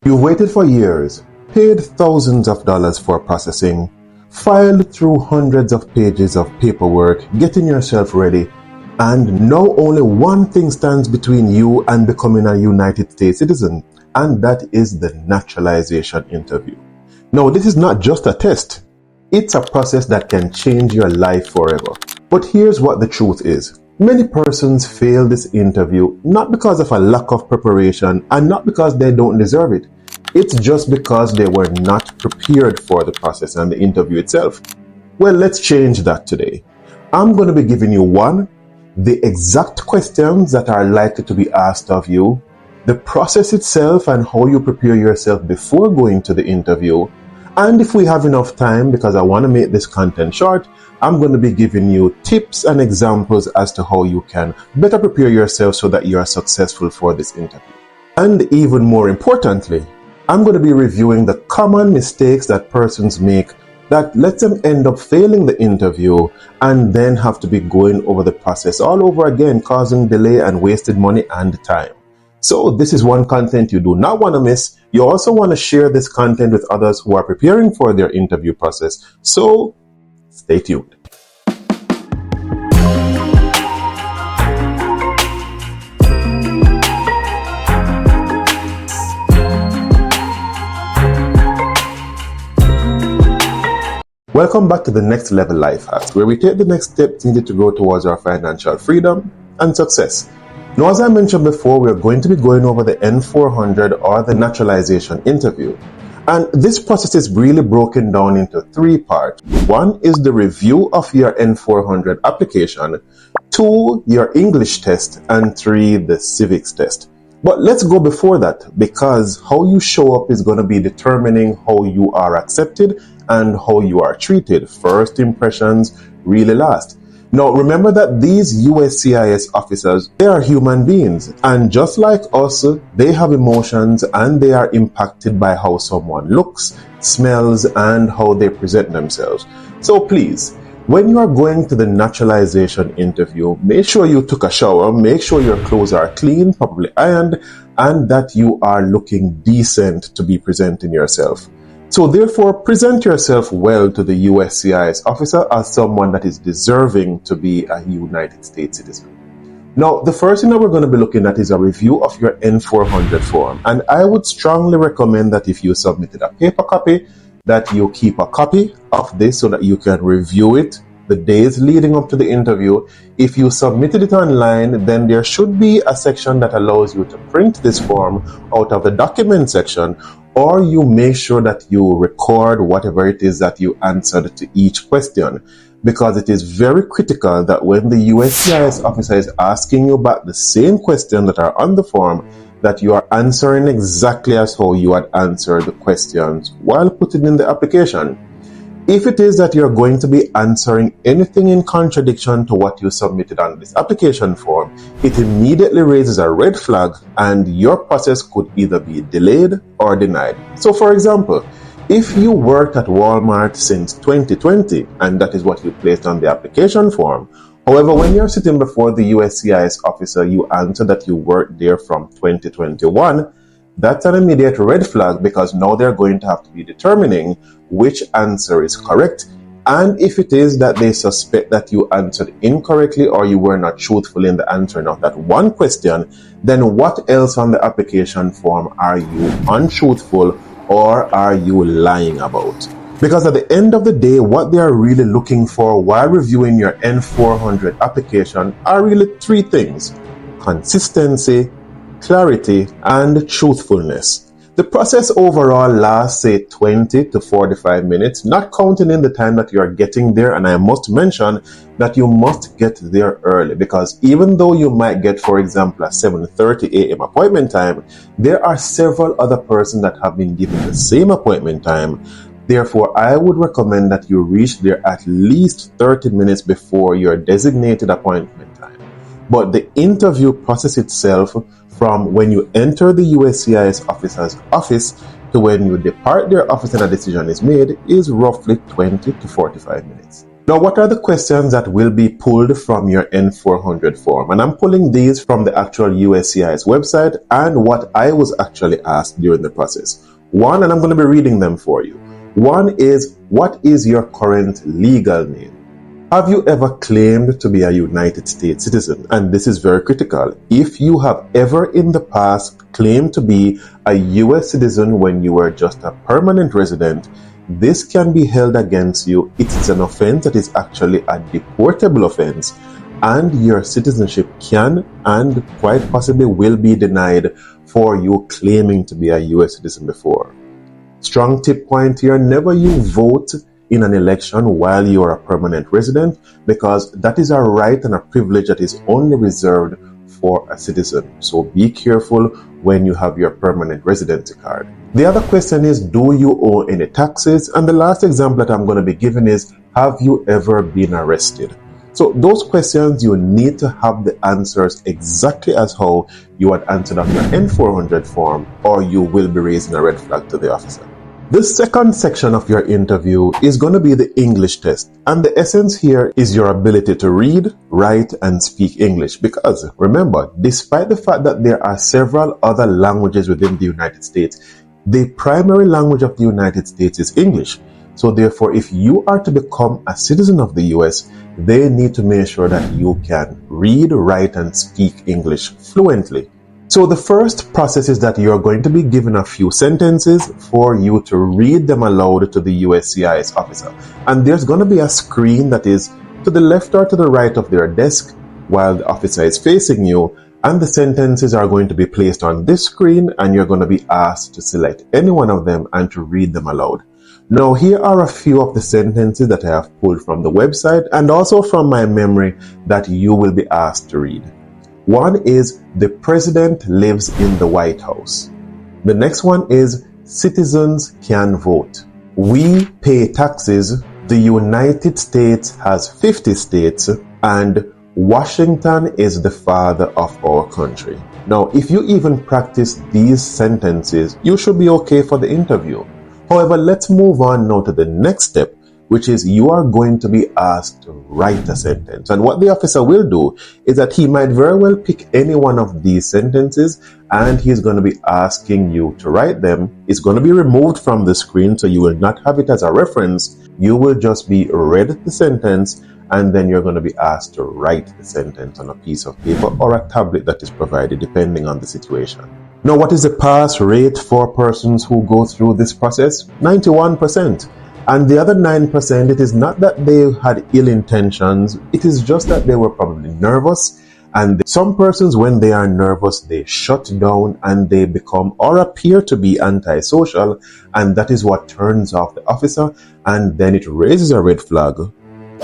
You've waited for years, paid thousands of dollars for processing, filed through hundreds of pages of paperwork, getting yourself ready, and now only one thing stands between you and becoming a United States citizen, and that is the naturalization interview. Now, this is not just a test. It's a process that can change your life forever. But here's what the truth is. Many persons fail this interview not because of a lack of preparation and not because they don't deserve it. It's just because they were not prepared for the process and the interview itself. Well, let's change that today. I'm going to be giving you the exact questions that are likely to be asked of you, the process itself and how you prepare yourself before going to the interview. And if we have enough time, because I want to make this content short, I'm going to be giving you tips and examples as to how you can better prepare yourself so that you are successful for this interview. And even more importantly, I'm going to be reviewing the common mistakes that persons make that lets them end up failing the interview and then have to be going over the process all over again, causing delay and wasted money and time. So this is one content you do not want to miss. You also want to share this content with others who are preparing for their interview process. So stay tuned. Welcome back to the Next Level Life Hacks, where we take the next steps needed to grow towards our financial freedom and success. Now, as I mentioned before, we're going to be going over the N400 or the naturalization interview. And this process is really broken down into three parts. One is the review of your N400 application, 2, your English test, and 3, the Civics test. But let's go before that, because how you show up is going to be determining how you are accepted and how you are treated. First impressions really last. Now, remember that these USCIS officers, they are human beings. And just like us, they have emotions and they are impacted by how someone looks, smells, and how they present themselves. So please, when you are going to the naturalization interview, make sure you took a shower, make sure your clothes are clean, properly ironed, and that you are looking decent to be presenting yourself. So therefore, present yourself well to the USCIS officer as someone that is deserving to be a United States citizen. Now, the first thing that we're going to be looking at is a review of your N400 form. And I would strongly recommend that if you submitted a paper copy, that you keep a copy of this so that you can review it the days leading up to the interview. If you submitted it online, then there should be a section that allows you to print this form out of the document section, or you make sure that you record whatever it is that you answered to each question, because it is very critical that when the USCIS officer is asking you back the same question that are on the form, that you are answering exactly as how you had answered the questions while putting in the application. If it is that you're going to be answering anything in contradiction to what you submitted on this application form, it immediately raises a red flag and your process could either be delayed or denied. So for example, if you worked at Walmart since 2020 and that is what you placed on the application form, however, when you're sitting before the USCIS officer, you answer that you worked there from 2021, that's an immediate red flag, because now they're going to have to be determining which answer is correct. And if it is that they suspect that you answered incorrectly or you were not truthful in the answering of that one question, then what else on the application form are you untruthful or are you lying about? Because at the end of the day, what they are really looking for while reviewing your N400 application are really three things: consistency, clarity, and truthfulness. The process overall lasts, say, 20 to 45 minutes, not counting in the time that you are getting there. And I must mention that you must get there early, because even though you might get, for example, a 7:30 a.m. appointment time, there are several other persons that have been given the same appointment time. Therefore, I would recommend that you reach there at least 30 minutes before your designated appointment time. But the interview process itself, from when you enter the USCIS officer's office to when you depart their office and a decision is made, is roughly 20 to 45 minutes. Now, what are the questions that will be pulled from your N400 form? And I'm pulling these from the actual USCIS website and what I was actually asked during the process. One, and I'm going to be reading them for you. One is, what is your current legal name? Have you ever claimed to be a United States citizen? And this is very critical. If you have ever in the past claimed to be a US citizen when you were just a permanent resident, this can be held against you. It is an offense that is actually a deportable offense, and your citizenship can and quite possibly will be denied for you claiming to be a US citizen before. Strong tip point here, never you vote in an election while you are a permanent resident, because that is a right and a privilege that is only reserved for a citizen. So be careful when you have your permanent residency card. The other question is, do you owe any taxes? And the last example that I'm going to be giving is, have you ever been arrested? So those questions, you need to have the answers exactly as how you had answered on your N400 form, or you will be raising a red flag to the officer. The second section of your interview is going to be the English test. And the essence here is your ability to read, write, and speak English. Because remember, despite the fact that there are several other languages within the United States, the primary language of the United States is English. So therefore, if you are to become a citizen of the US, they need to make sure that you can read, write, and speak English fluently. So the first process is that you're going to be given a few sentences for you to read them aloud to the USCIS officer. And there's going to be a screen that is to the left or to the right of their desk while the officer is facing you. And the sentences are going to be placed on this screen, and you're going to be asked to select any one of them and to read them aloud. Now, here are a few of the sentences that I have pulled from the website and also from my memory that you will be asked to read. One is, the president lives in the White House. The next one is, citizens can vote. We pay taxes. The United States has 50 states, and Washington is the father of our country. Now, if you even practice these sentences, you should be okay for the interview. However, let's move on now to the next step, which is you are going to be asked to write a sentence. And what the officer will do is that he might very well pick any one of these sentences, and he's going to be asking you to write them. It's going to be removed from the screen, so you will not have it as a reference. You will just be read the sentence, and then you're going to be asked to write the sentence on a piece of paper or a tablet that is provided, depending on the situation. Now, what is the pass rate for persons who go through this process? 91%. And the other 9%, it is not that they had ill intentions, it is just that they were probably nervous. And some persons, when they are nervous, they shut down and they become or appear to be antisocial. And that is what turns off the officer. And then it raises a red flag,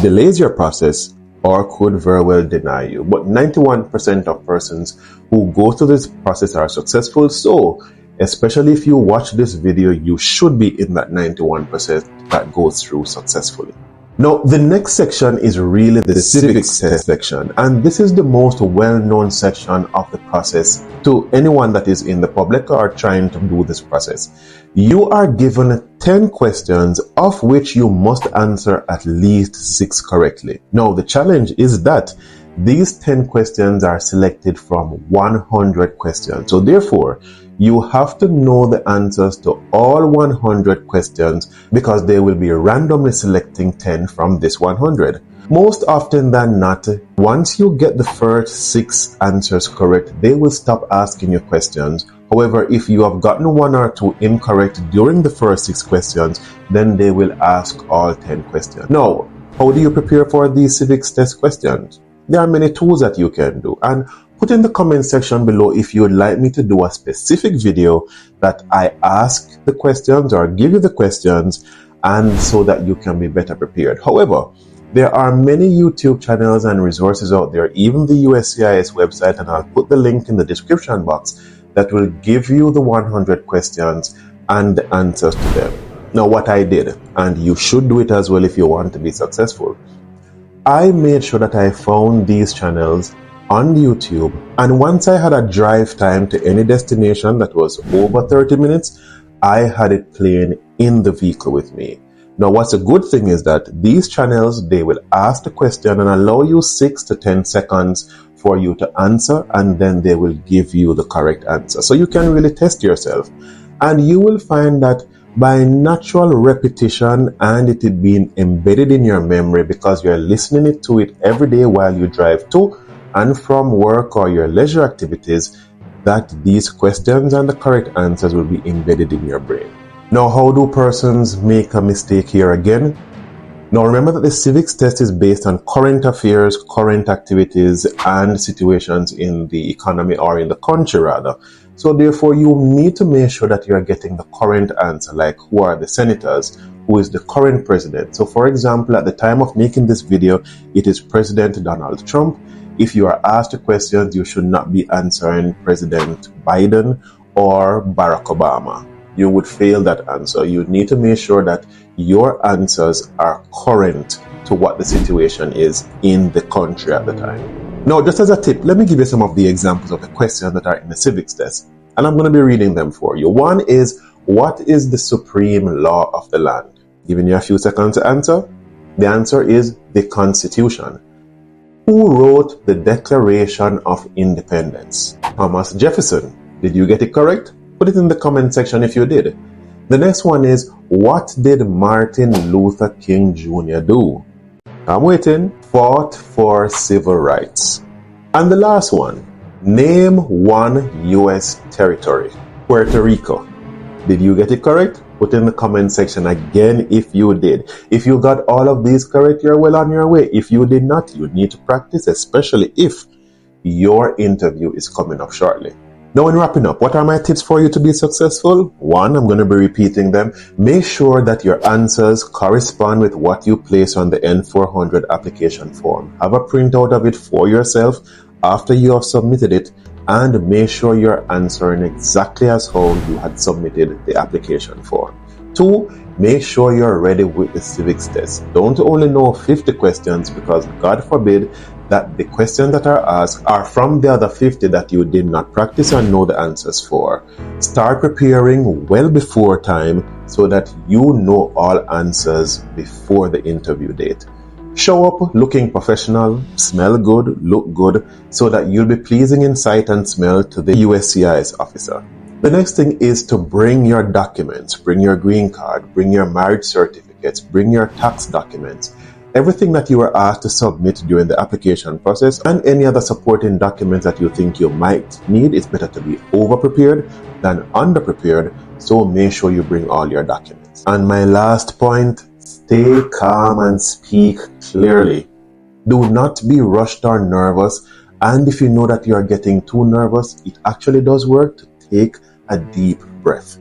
delays your process, or could very well deny you. But 91% of persons who go through this process are successful. So especially if you watch this video, you should be in that 91% that goes through successfully. Now, the next section is really the civics test section, and this is the most well-known section of the process to anyone that is in the public or trying to do this process. You are given 10 questions, of which you must answer at least 6 correctly. Now, the challenge is that these 10 questions are selected from 100 questions. So therefore, you have to know the answers to all 100 questions, because they will be randomly selecting 10 from this 100. Most often than not, once you get the first 6 answers correct, they will stop asking you questions. However, if you have gotten 1 or 2 incorrect during the first 6 questions, then they will ask all 10 questions. Now, how do you prepare for these civics test questions? There are many tools that you can do, and put in the comment section below if you would like me to do a specific video that I ask the questions or give you the questions, and so that you can be better prepared. However, there are many YouTube channels and resources out there, even the USCIS website, and I'll put the link in the description box, that will give you the 100 questions and the answers to them. Now, what I did, and you should do it as well if you want to be successful, I made sure that I found these channels on YouTube, and once I had a drive time to any destination that was over 30 minutes, I had it playing in the vehicle with me. Now, what's a good thing is that these channels, they will ask the question and allow you 6 to 10 seconds for you to answer, and then they will give you the correct answer. So you can really test yourself. And you will find that by natural repetition and it being embedded in your memory because you're listening to it every day while you drive to and from work or your leisure activities, that these questions and the correct answers will be embedded in your brain. Now, how do persons make a mistake here again? Now, remember that the civics test is based on current affairs, current activities, and situations in the economy or in the country rather. So therefore, you need to make sure that you are getting the current answer, like who are the senators, who is the current president. So for example, at the time of making this video, it is President Donald Trump. If you are asked a question, you should not be answering President Biden or Barack Obama. You would fail that answer. You need to make sure that your answers are current to what the situation is in the country at the time. Now, just as a tip, let me give you some of the examples of the questions that are in the civics test, and I'm going to be reading them for you. One is, what is the supreme law of the land? Giving you a few seconds to answer. The answer is the Constitution. Who wrote the Declaration of Independence? Thomas Jefferson. Did you get it correct? Put it in the comment section if you did. The next one is, what did Martin Luther King Jr. do? I'm waiting. Fought for civil rights. And the last one, name one U.S. territory. Puerto Rico. Did you get it correct? Put in the comment section again if you did. If you got all of these correct, you're well on your way. If you did not, you need to practice, especially if your interview is coming up shortly. Now, in wrapping up, what are my tips for you to be successful? One, I'm going to be repeating them. Make sure that your answers correspond with what you place on the N400 application form. Have a printout of it for yourself after you have submitted it, and make sure you're answering exactly as how you had submitted the application form. Two, make sure you're ready with the civics test. Don't only know 50 questions, because God forbid that the questions that are asked are from the other 50 that you did not practice and know the answers for. Start preparing well before time so that you know all answers before the interview date. Show up looking professional, smell good, look good, so that you'll be pleasing in sight and smell to the USCIS officer. The next thing is to bring your documents. Bring your green card, bring your marriage certificates, bring your tax documents. Everything that you were asked to submit during the application process, and any other supporting documents that you think you might need. It's better to be over-prepared than under-prepared, so make sure you bring all your documents. And my last point, stay calm and speak clearly. Do not be rushed or nervous, and if you know that you are getting too nervous, it actually does work to take a deep breath.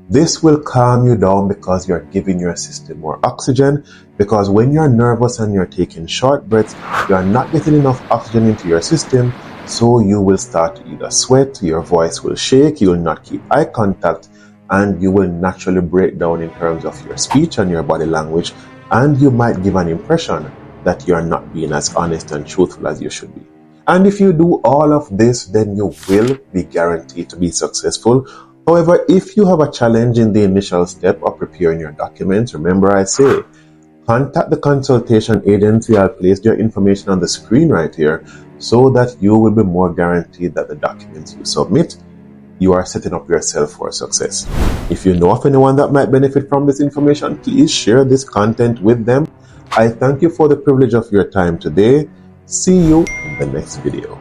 This will calm you down because you're giving your system more oxygen, because when you're nervous and you're taking short breaths, you're not getting enough oxygen into your system, so you will start to either sweat, your voice will shake, you will not keep eye contact, and you will naturally break down in terms of your speech and your body language, and you might give an impression that you're not being as honest and truthful as you should be. And if you do all of this, then you will be guaranteed to be successful. However, if you have a challenge in the initial step of preparing your documents, remember I say, contact the consultation agency. I'll place your information on the screen right here so that you will be more guaranteed that the documents you submit, you are setting up yourself for success. If you know of anyone that might benefit from this information, please share this content with them. I thank you for the privilege of your time today. See you in the next video.